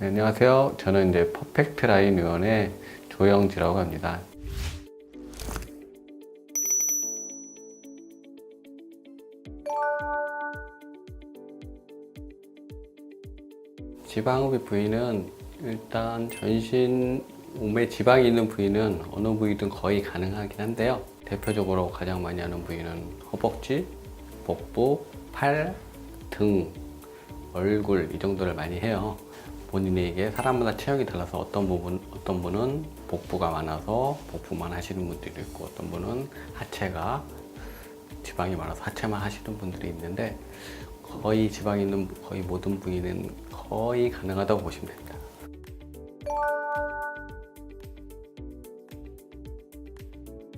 네, 안녕하세요. 저는 이제 퍼펙트 라인 의원의 조영지라고 합니다. 지방흡입 부위는 일단 전신 몸에 지방이 있는 부위는 어느 부위든 거의 가능하긴 한데요. 대표적으로 가장 많이 하는 부위는 허벅지, 복부, 팔, 등, 얼굴 이 정도를 많이 해요. 본인에게 사람마다 체형이 달라서 어떤 분은 복부가 많아서 복부만 하시는 분들이 있고 어떤 분은 하체가 지방이 많아서 하체만 하시는 분들이 있는데 거의 지방이 있는 거의 모든 부위는 거의 가능하다고 보시면 됩니다.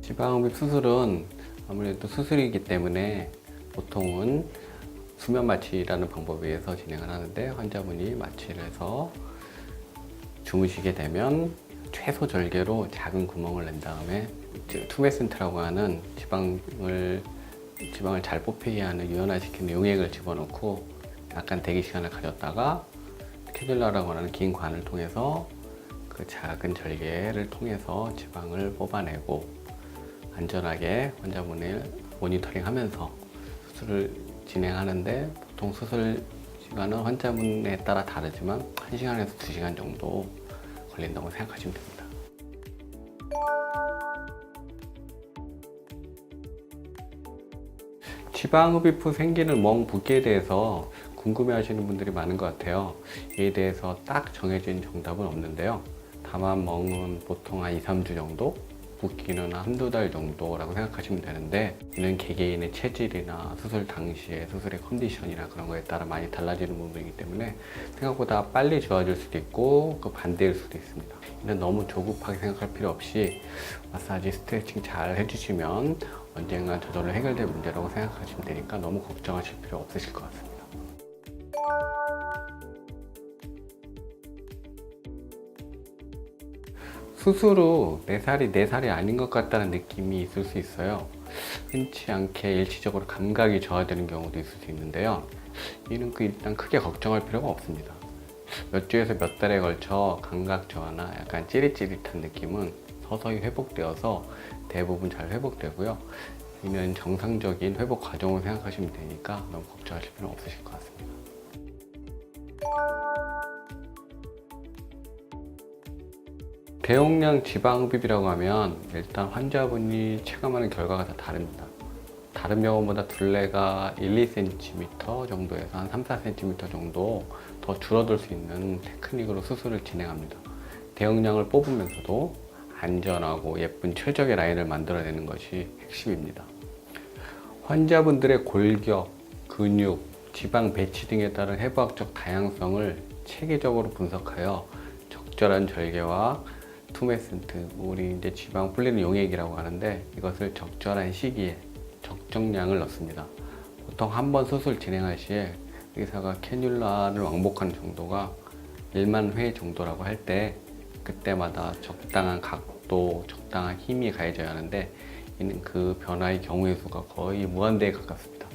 지방흡입 수술은 아무래도 수술이기 때문에 보통은 수면 마취라는 방법에 의해서 진행을 하는데 환자분이 마취를 해서 주무시게 되면 최소 절개로 작은 구멍을 낸 다음에 투메센트라고 하는 지방을 잘 뽑히게 하는 유연화시키는 용액을 집어넣고 약간 대기 시간을 가졌다가 캐뉼라라고 하는 긴 관을 통해서 그 작은 절개를 통해서 지방을 뽑아내고 안전하게 환자분을 모니터링 하면서 수술을 진행하는데 보통 수술 시간은 환자분에 따라 다르지만 1시간에서 2시간 정도 걸린다고 생각하시면 됩니다. 지방흡입 후 생기는 멍 붓기에 대해서 궁금해 하시는 분들이 많은 것 같아요. 이에 대해서 딱 정해진 정답은 없는데요. 다만 멍은 보통 한 2, 3주 정도, 붓기는 한두 달 정도라고 생각하시면 되는데 이는 개개인의 체질이나 수술 당시의 수술의 컨디션이나 그런 거에 따라 많이 달라지는 부분이기 때문에 생각보다 빨리 좋아질 수도 있고 그 반대일 수도 있습니다. 이는 너무 조급하게 생각할 필요 없이 마사지, 스트레칭 잘 해주시면 언젠가 저절로 해결될 문제라고 생각하시면 되니까 너무 걱정하실 필요 없으실 것 같습니다. 수술 후 내 살이 내 살이 아닌 것 같다는 느낌이 있을 수 있어요. 흔치 않게 일시적으로 감각이 저하되는 경우도 있을 수 있는데요. 이는 일단 크게 걱정할 필요가 없습니다. 몇 주에서 몇 달에 걸쳐 감각 저하나 약간 찌릿찌릿한 느낌은 서서히 회복되어서 대부분 잘 회복되고요. 이는 정상적인 회복 과정으로 생각하시면 되니까 너무 걱정하실 필요는 없으실 것 같습니다. 대용량 지방흡입이라고 하면 일단 환자분이 체감하는 결과가 다 다릅니다. 다른 병원보다 둘레가 1, 2cm 정도에서 한 3, 4cm 정도 더 줄어들 수 있는 테크닉으로 수술을 진행합니다. 대용량을 뽑으면서도 안전하고 예쁜 최적의 라인을 만들어내는 것이 핵심입니다. 환자분들의 골격, 근육, 지방 배치 등에 따른 해부학적 다양성을 체계적으로 분석하여 적절한 절개와 투메센트, 우리 이제 지방 불리는 용액이라고 하는데 이것을 적절한 시기에 적정량을 넣습니다. 보통 한 번 수술 진행할 시에 의사가 캐뉼라를 왕복하는 정도가 1만 회 정도라고 할 때 그때마다 적당한 각도, 적당한 힘이 가해져야 하는데 이는 그 변화의 경우의 수가 거의 무한대에 가깝습니다.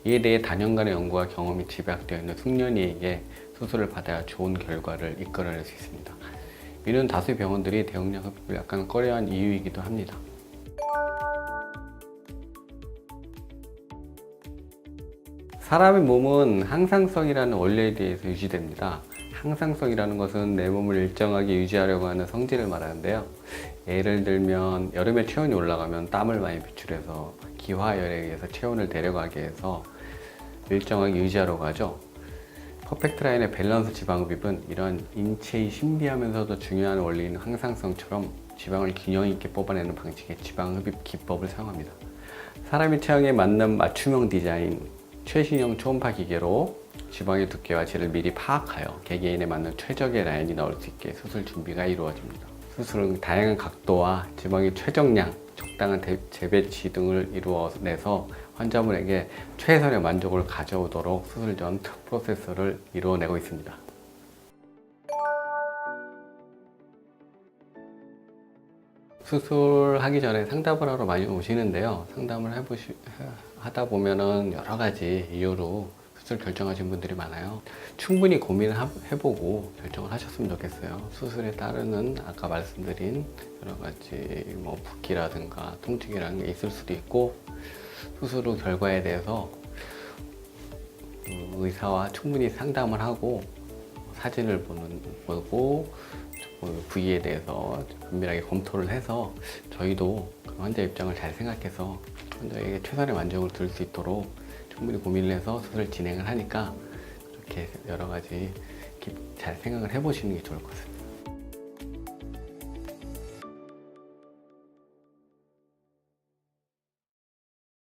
이에 대해 다년간의 연구와 경험이 집약되어 있는 숙련의에게 수술을 받아야 좋은 결과를 이끌어낼 수 있습니다. 이는 다수의 병원들이 대용량 흡입을 약간 꺼려한 이유이기도 합니다. 사람의 몸은 항상성이라는 원리에 대해서 유지됩니다. 항상성이라는 것은 내 몸을 일정하게 유지하려고 하는 성질을 말하는데요. 예를 들면 여름에 체온이 올라가면 땀을 많이 배출해서 기화열에 의해서 체온을 내려가게 해서 일정하게 유지하려고 하죠. 퍼펙트 라인의 밸런스 지방흡입은 이런 인체의 신비하면서도 중요한 원리인 항상성처럼 지방을 균형 있게 뽑아내는 방식의 지방흡입 기법을 사용합니다. 사람의 체형에 맞는 맞춤형 디자인, 최신형 초음파 기계로 지방의 두께와 질을 미리 파악하여 개개인에 맞는 최적의 라인이 나올 수 있게 수술 준비가 이루어집니다. 수술은 다양한 각도와 지방의 최적량, 적당한 재배치 등을 이루어내서 환자분에게 최선의 만족을 가져오도록 수술 전 프로세스를 이루어내고 있습니다. 수술하기 전에 상담을 하러 많이 오시는데요. 상담을 하다 보면은 여러 가지 이유로 수술 결정하신 분들이 많아요. 충분히 고민을 해보고 결정을 하셨으면 좋겠어요. 수술에 따르는 아까 말씀드린 여러 가지 뭐 붓기라든가 통증이라는 게 있을 수도 있고, 수술 후 결과에 대해서 의사와 충분히 상담을 하고 사진을 보고 그 부위에 대해서 면밀하게 검토를 해서 저희도 그 환자 입장을 잘 생각해서 환자에게 최선의 만족을 줄 수 있도록 충분히 고민을 해서 수술을 진행을 하니까, 그렇게 여러 가지 잘 생각을 해보시는 게 좋을 것 같습니다.